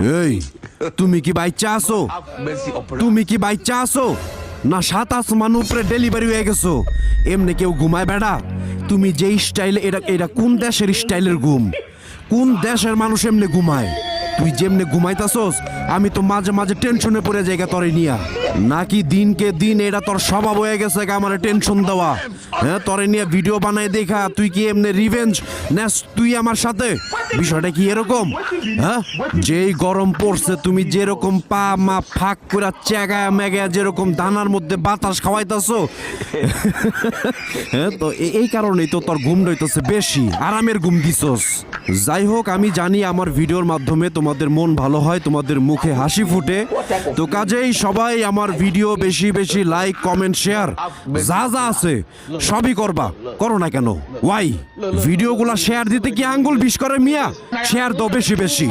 এই তুমি কি বাচ্চা আছো? তুমি কি বাচ্চা আছো না 7 আসমান উপরে ডেলিভারি হয়ে গেছো? এমনি কেউ ঘুমায় বেড়া? তুমি যে স্টাইলে এটা কোন দেশের স্টাইলের ঘুম? কোন দেশের মানুষ এমনি ঘুমায়? তুই যেমনি ঘুমাইতাছস আমি তো মাঝে মাঝে টেনশনে পড়ে যাই তরে নিয়া। নাকি দিনকে দিন এটা তোর স্বভাব হয়ে গেছে আমার টেনশন দেওয়া? হ্যাঁ, তরে নিয়ে ভিডিও বানাই দেখা তুই কি এমনি রিভেঞ্জ নেস তুই আমার সাথে? বিষয়টা কি এরকম? হ্যাঁ, যেই গরম পড়ছে তুমি যেরকম পা মা ফাঁক করে চেগায়া মেগায়া যেরকম দানার মধ্যে বাতাস খাওয়াইতাছো, হ্যাঁ, তো এই কারণেই তো তোর ঘুম হইতেছে বেশি, আরামের ঘুম দিছস। যাই হোক, আমি জানি আমার ভিডিওর মাধ্যমে তোমাদের মন ভালো হয়, তোমাদের মুখে হাসি ফুটে, তো কাজেই সবাই আমার ভিডিও বেশি বেশি লাইক কমেন্ট শেয়ার যা যা আছে সবই করবা। করো না কেন? ওয়াই ভিডিওগুলা শেয়ার দিতে কি আঙ্গুল বিষ করে মিয়া? শেয়ার দাও বেশি বেশি।